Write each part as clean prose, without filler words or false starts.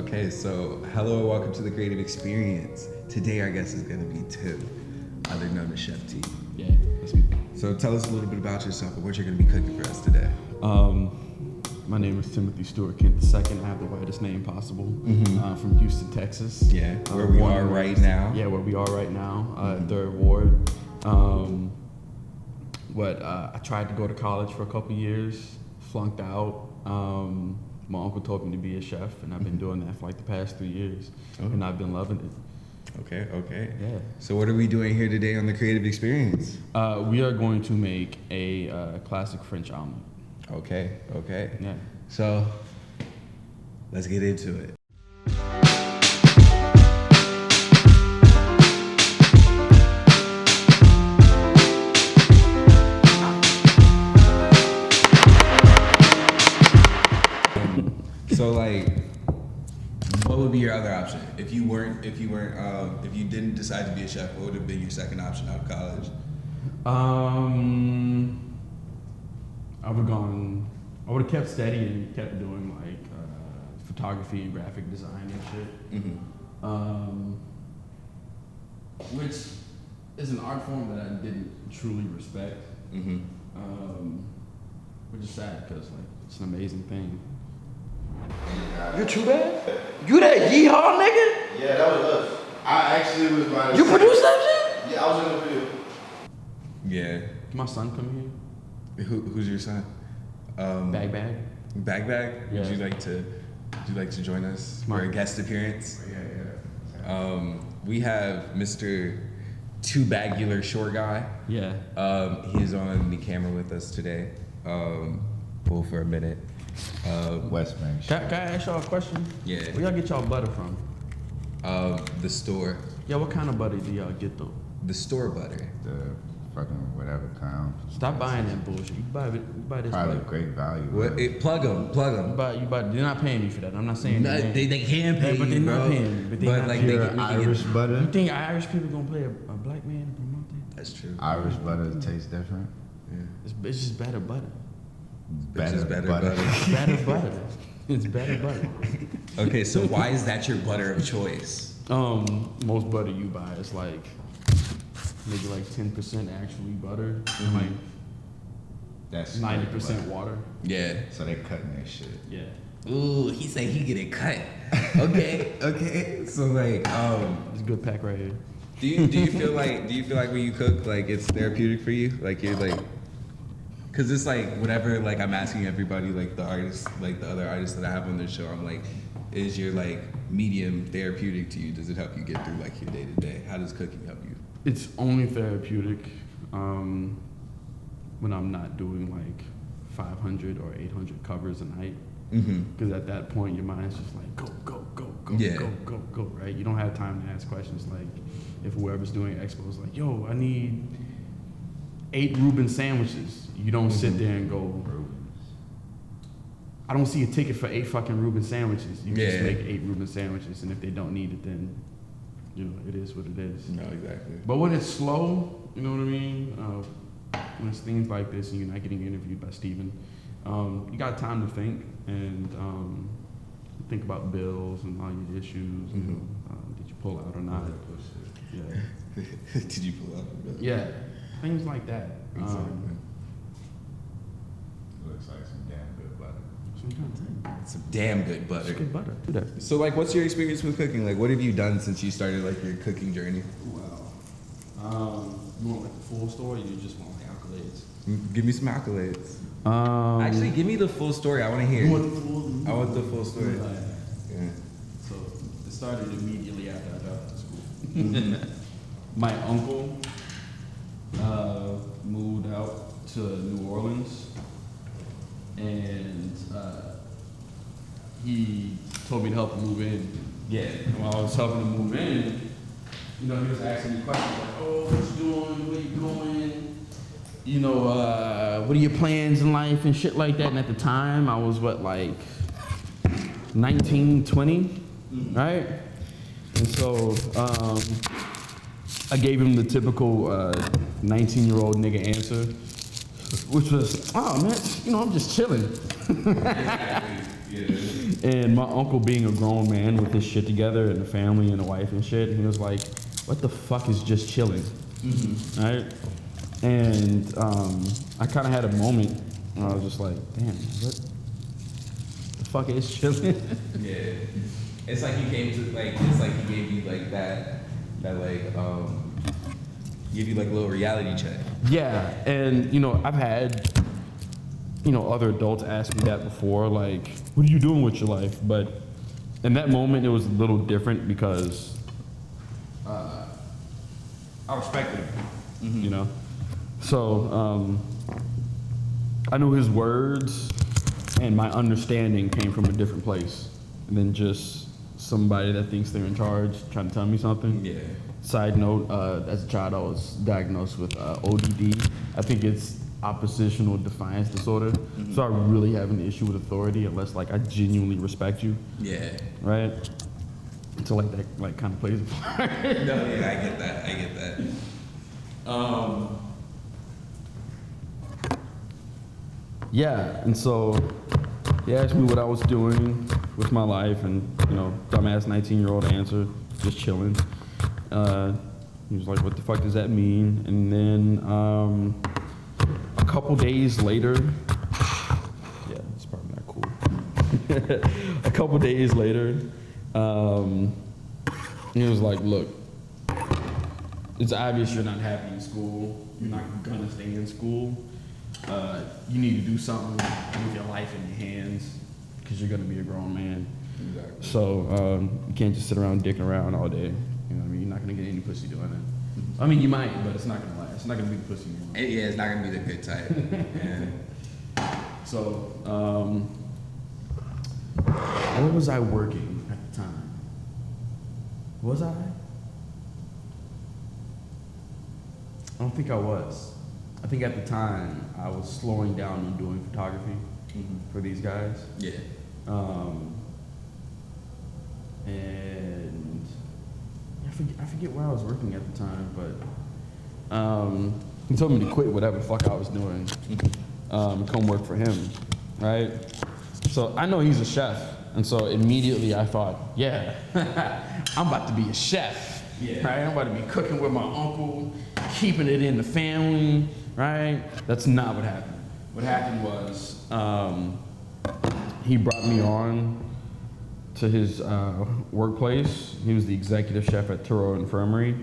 Okay, so hello and welcome to the Creative Experience. Today our guest is going to be Tim, other known as Chef T. Yeah, that's me. So tell us a little bit about yourself and what you're going to be cooking for us today. My name is Timothy Stewart Kent II. I have the whitest name possible. From Houston, Texas. Yeah, where we are right now. Yeah, where we are right now, Third Ward. I tried to go to college for a couple years, flunked out. My uncle told me to be a chef, and I've been doing that for like the past 3 years, and I've been loving it. Okay. Yeah. So what are we doing here today on the Creative Experience? We are going to make a classic French omelet. Okay. Yeah. So let's get into it. So like, what would be your other option if you didn't decide to be a chef? What would have been your second option out of college? I would have kept steady and kept doing like photography and graphic design and shit. Which is an art form that I didn't truly respect. Which is sad because like it's an amazing thing. You too bad? You that yeehaw nigga? Yeah, that was us. I actually was by the You produced that shit? Yeah, I was in the video. Yeah. Can my son come here? Who's your son? Bag. Bag. Yeah. Would you like to join us for a guest appearance? Yeah. We have Mr. Two Bagular Short Guy. Yeah. He's on the camera with us today. Pull for a minute. West Bank. Can I ask y'all a question? Yeah. Where y'all get y'all butter from? The store. Yeah, what kind of butter do y'all get though? The store butter. The fucking whatever kind. Stop buying that bullshit. You buy this Probably butter. great value. What? Plug them. You buy. They're not paying me for that. I'm not saying No, they can pay but they're you, not bro. paying me. But they not like paying they me. can Irish butter. You think Irish people gonna pay a black man to promote that? That's true. Irish butter tastes different. It's just better butter. Better butter. Better butter. It's better butter. Okay, so why is that your butter of choice? Most butter you buy is like maybe like 10% actually butter, and like That's 90% water. Yeah. So they cutting that shit. Yeah. Ooh, he said he get it cut. Okay. So like, It's a good pack right here. do you feel like when you cook, like it's therapeutic for you? Like you're like, cause it's like whatever. Like I'm asking everybody, like the artists, like the other artists that I have on this show. I'm like, is your like medium therapeutic to you? Does it help you get through like your day to day? How does cooking help you? It's only therapeutic when I'm not doing like 500 or 800 covers a night. Because at that point, your mind's just like go, Yeah. go, right? You don't have time to ask questions like if whoever's doing expo is like, yo, I need 8 Reuben sandwiches. You don't sit there and go, I don't see a ticket for 8 fucking Reuben sandwiches. You just make 8 Reuben sandwiches, and if they don't need it, then you know it is what it is. No, exactly. But when it's slow, you know what I mean? When it's things like this and you're not getting interviewed by Steven, you got time to think and think about bills and all your issues. You know, did you pull out or not? Yeah. Did you pull out? Yeah, things like that. Exactly. Looks like some damn good butter. Some kind of thing. Some damn good butter. It's good butter. Do that. So like, what's your experience with cooking? Like, what have you done since you started like your cooking journey? Well, you want like the full story, or you just want like accolades? Give me some accolades. Actually, Give me the full story. I want to hear. you want the full? I want the full story. Yeah. So it started immediately after I dropped out of school. My uncle moved out to New Orleans, and he told me to help him move in. Yeah. And while I was helping him move in, you know, he was asking me questions like, "Oh, what you doing? Where you going? You know, what are your plans in life and shit like that?" And at the time, I was like 19, 20, right? And so I gave him the typical 19-year-old nigga answer, which was, "Oh man, you know, I'm just chilling." And my uncle being a grown man with his shit together and a family and a wife and shit, he was like, what the fuck is just chilling? Right? And I kind of had a moment where I was just like, damn, what the fuck is chilling? Yeah. It's like he came to, like, it's like he gave you, like, that like, give you, like, a little reality check. Yeah, and, you know, I've had, you know, other adults ask me that before, like, what are you doing with your life? But in that moment, it was a little different because I respected him, you know? So I knew his words and my understanding came from a different place than just somebody that thinks they're in charge trying to tell me something. Yeah. Side note, as a child, I was diagnosed with ODD. I think it's oppositional defiance disorder. So I really have an issue with authority unless like I genuinely respect you. Yeah. Right? So like that like kind of plays a part. No, yeah, I get that. Yeah, and so he asked me what I was doing with my life, and you know, dumbass 19-year-old answer, just chilling. He was like, "What the fuck does that mean?" And then a couple days later, yeah, it's probably not cool. A couple days later, he was like, "Look, it's obvious you're not happy in school. You're not gonna stay in school. You need to do something with your life in your hands because you're gonna be a grown man. Exactly. So you can't just sit around dicking around all day. You know what I mean? You're not gonna get any pussy doing it. I mean, you might, but it's not gonna last. It's not gonna be the pussy you want." Yeah, it's not gonna be the good type. Yeah. So, where was I working at the time? Was I? I don't think I was. I think at the time I was slowing down on doing photography for these guys. Yeah. And I forget where I was working at the time, but he told me to quit whatever the fuck I was doing, come work for him, right? So I know he's a chef, and so immediately I thought, yeah, I'm about to be a chef, right? I'm about to be cooking with my uncle, keeping it in the family, right? That's not what happened. What happened was he brought me on to his workplace. He was the executive chef at Turo Infirmary.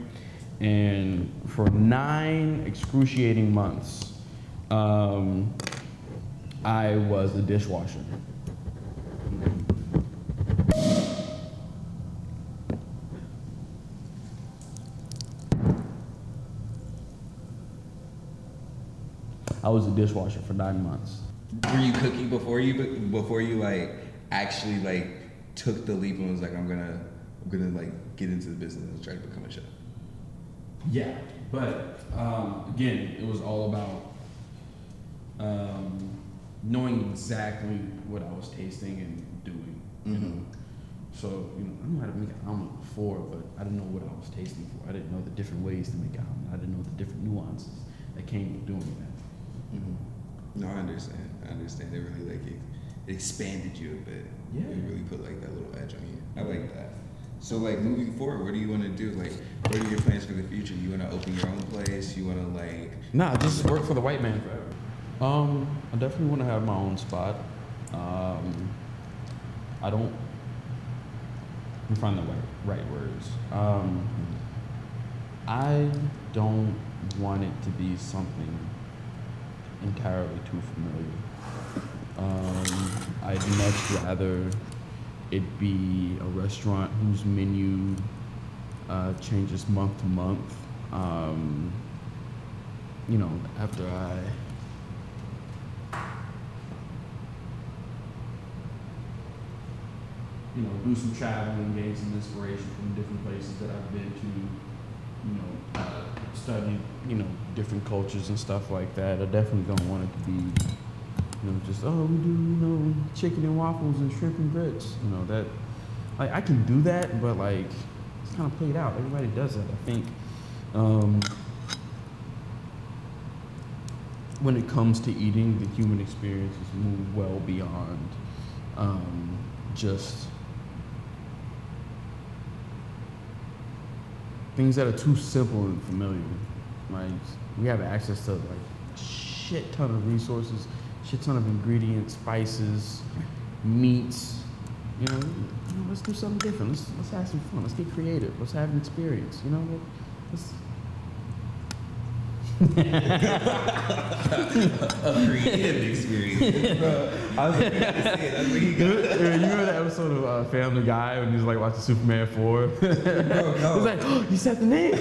And for 9 excruciating months, I was a dishwasher. I was a dishwasher for 9 months. Were you cooking before you like actually like took the leap and was like, I'm gonna like get into the business and try to become a chef? Yeah, but again, it was all about knowing exactly what I was tasting and doing. You know? So you know, I knew how to make an omelet before, but I didn't know what I was tasting for. I didn't know the different ways to make an omelet. I didn't know the different nuances that came with doing that. No, I understand. It really like it expanded you a bit. Yeah. It really put like that little edge on you. I like that. So like moving forward, what do you want to do? Like, what are your plans for the future? You want to open your own place? You want to like? Nah, just work for the white man forever. I definitely want to have my own spot. I don't. Let me find the right words. I don't want it to be something entirely too familiar. I'd much rather it be a restaurant whose menu changes month to month. You know, after I do some traveling, gain some inspiration from different places that I've been to, study, different cultures and stuff like that. I definitely don't want it to be, just, oh, we do, chicken and waffles and shrimp and grits. That, like, I can do that, but, like, it's kind of played out. Everybody does that, I think. When it comes to eating, the human experience has moved well beyond Just things that are too simple and familiar. Like we have access to like shit ton of resources, shit ton of ingredients, spices, meats. You know, let's do something different. Let's have some fun. Let's get creative. Let's have an experience. You know, let's. A creative experience. Bro, I was like, that's what he got. You remember that episode of Family Guy when he was like watching Superman 4? Bro, no. He's like, oh, you said the name.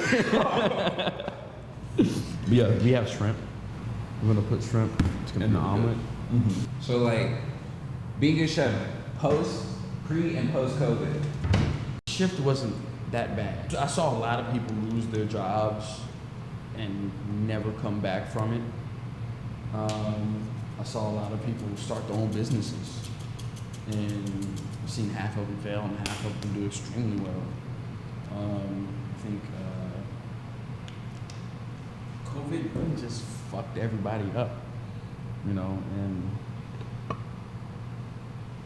But yeah, we have shrimp. We're gonna put shrimp. It's gonna be an omelet. Mm-hmm. So like, being a chef, pre and post COVID. Shift wasn't that bad. I saw a lot of people lose their jobs and never come back from it. I saw a lot of people start their own businesses, and I've seen half of them fail and half of them do extremely well. I think COVID really just fucked everybody up, you know, and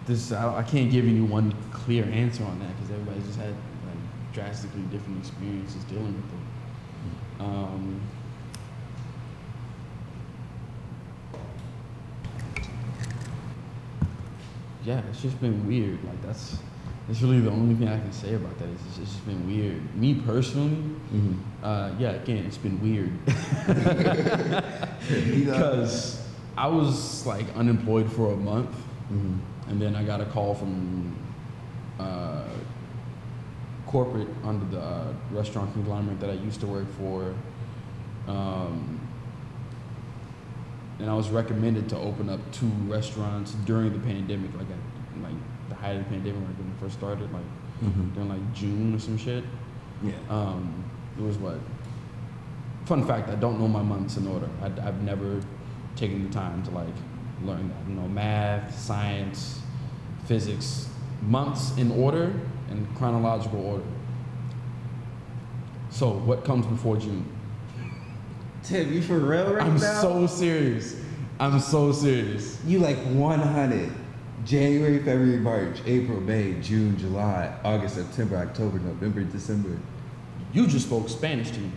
this I can't give you one clear answer on that because everybody just had like drastically different experiences dealing with it. Yeah, it's just been weird. Like that's really the only thing I can say about that. It's just been weird. Me personally, yeah, again, it's been weird because I was like unemployed for a month, and then I got a call from corporate under the restaurant conglomerate that I used to work for, and I was recommended to open up 2 restaurants during the pandemic, like at the height of the pandemic, like when it first started, like during like June or some shit. Yeah. It was what? Fun fact: I don't know my months in order. I've never taken the time to like learn that. You know, math, science, physics, months in order in chronological order. So what comes before June? Tim, you for real right I'm now? so serious. I'm so serious. You like 100. January, February, March, April, May, June, July, August, September, October, November, December. You just spoke Spanish to me.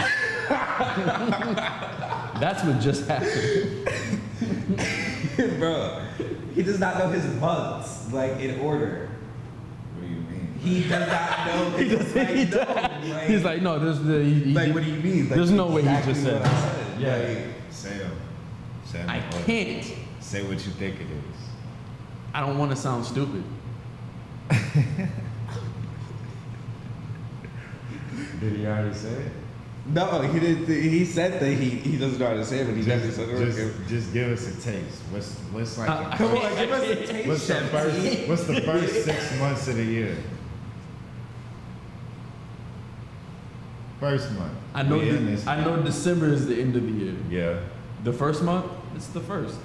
That's what just happened. Bro, he does not know his months, like in order. What do you mean? He does not know. He doesn't. He's like, no, there's the. Like, what do you mean? Like, There's no way he exactly just said what I that. said. Yeah. Like, Say them. Say them. I can't. Say what you think it is. I don't want to sound stupid. Did he already say it? no, he didn't. He said that he doesn't know how to say it, but he definitely said it. Just give us a taste. What's like? Come on, give us a taste. What's the Chef first? T. What's the first 6 months of the year? First month. I know. We in this. I know December is the end of the year. Yeah. The first month, it's the first.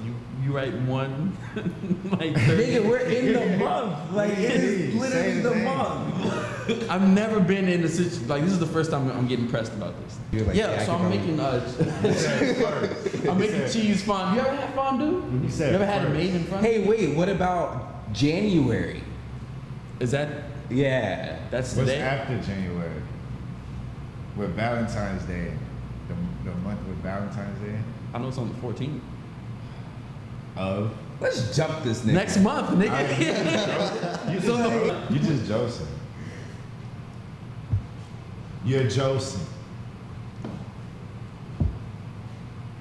You write one, like 30. Nigga, we're in the month. Like, it is literally the month. I've never been in a situation like this is the first time I'm getting pressed about this. You're like, yeah, I so can I'm probably- making I'm making cheese fondue. You ever had fondue? You said You ever had it first. made in front? Hey, wait, what about January? Is that Yeah. that's the What's day? after January? With Valentine's Day. The month with Valentine's Day. I know it's on the 14th. Of. Let's jump this nigga. Next month, nigga. You just Joseph. You're Joseph.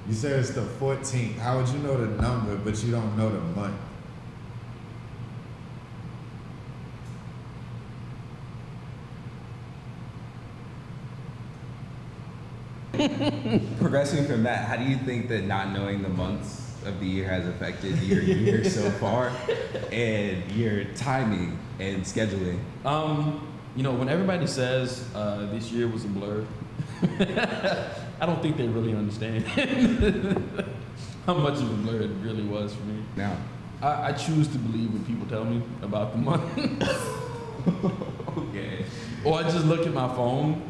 You said it's the 14th. How would you know the number, but you don't know the month? Progressing from that, how do you think that not knowing the months of the year has affected your year so far and your timing and scheduling? You know, when everybody says this year was a blur, I don't think they really understand how much of a blur it really was for me. Now, I choose to believe when people tell me about the month. okay. Or I just look at my phone.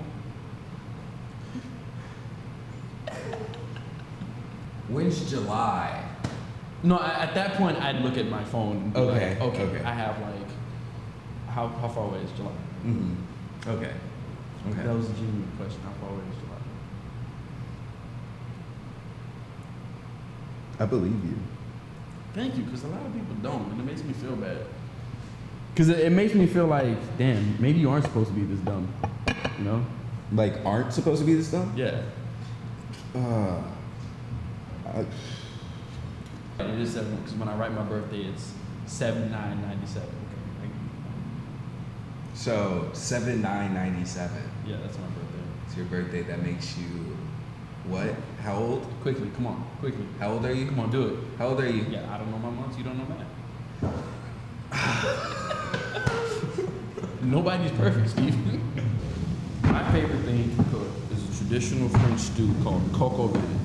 When's July? No, at that point, I'd look at my phone and be Okay, like, okay. I have like, how far away is July? Mm-hmm. Okay. Okay. That was a genuine question. How far away is July? I believe you. Thank you, because a lot of people don't, and it makes me feel bad. Because it makes me feel like, damn, maybe you aren't supposed to be this dumb, you know? Like, aren't supposed to be this dumb? Yeah. It is 7, because when I write my birthday, it's 7/9/97. So 7/9/97. Yeah, that's my birthday. It's your birthday. That makes you what? How old? Quickly, come on, quickly. How old are you? Come on, do it. How old are you? Yeah, I don't know my months, you don't know math. Nobody's perfect, Steve. My favorite thing to cook is a traditional French stew called coq au vin.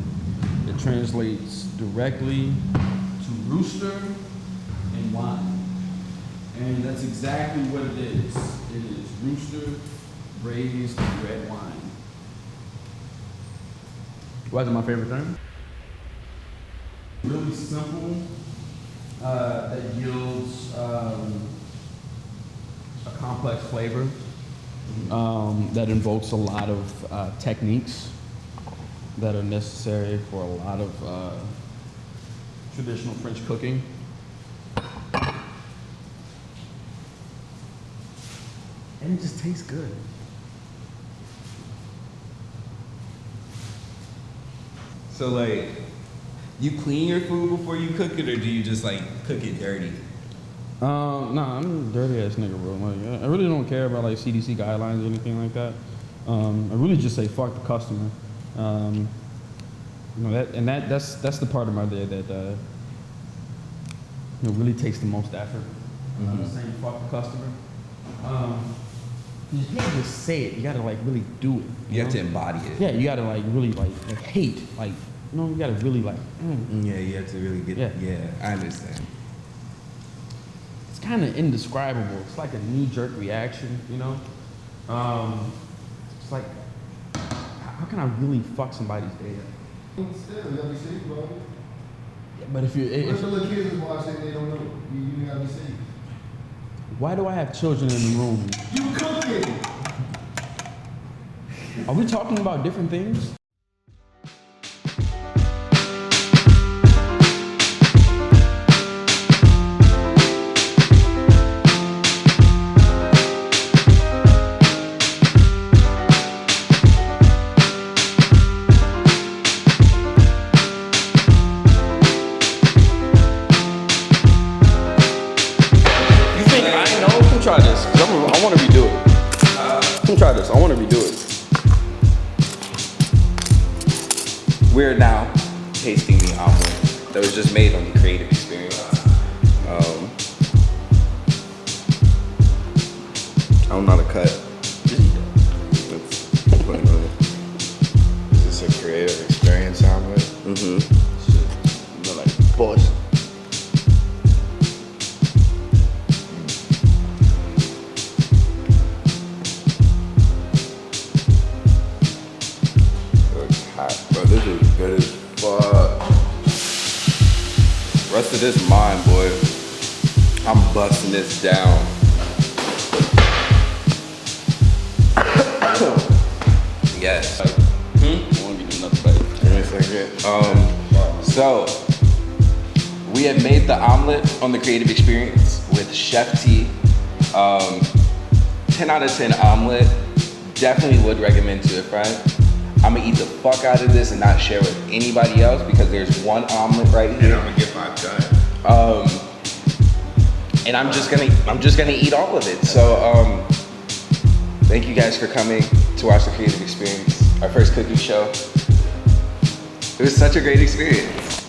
It translates directly to rooster and wine. And that's exactly what it is. It is rooster braised in red wine. Why is it my favorite thing? Really simple, that yields a complex flavor that invokes a lot of techniques that are necessary for a lot of traditional French cooking. And it just tastes good. So like, you clean your food before you cook it, or do you just like cook it dirty? Nah, I'm a dirty ass nigga, bro. Like, I really don't care about like CDC guidelines or anything like that. I really just say fuck the customer. You know that's the part of my day that really takes the most effort. Saying fuck the customer. You can't just say it. You gotta like really do it. You have to embody it. Yeah, you gotta like really like hate. Like you gotta really like. Yeah, you have to really get. Yeah, I understand. It's kind of indescribable. It's like a knee-jerk reaction, you know. It's like, how can I really fuck somebody's day up? Still, you gotta be safe, bro. Yeah, but if What if the little kids is watching, they don't know? You gotta be safe. why do I have children in the room? You cooking! Are we talking about different things? Try this, 'cause I want to redo it. Let me try this. I want to redo it. We're now tasting the omelet that was just made on the Creative Experience. I don't know how to cut. Let's put it on it. Is this a Creative Experience omelet? Mm-hmm. You know, like boss. Bro, this is good as fuck. Rest of this mine, boy. I'm busting this down. Yes. I want to get another bite. Give me a second. So we have made the omelet on the Creative Experience with Chef T. 10 out of 10 omelet. Definitely would recommend to a friend. I'm gonna eat the fuck out of this and not share with anybody else because there's one omelet right And here. I'm gonna get my gun. And I'm just gonna eat all of it. So thank you guys for coming to watch the Creative Experience, our first cooking show. It was such a great experience.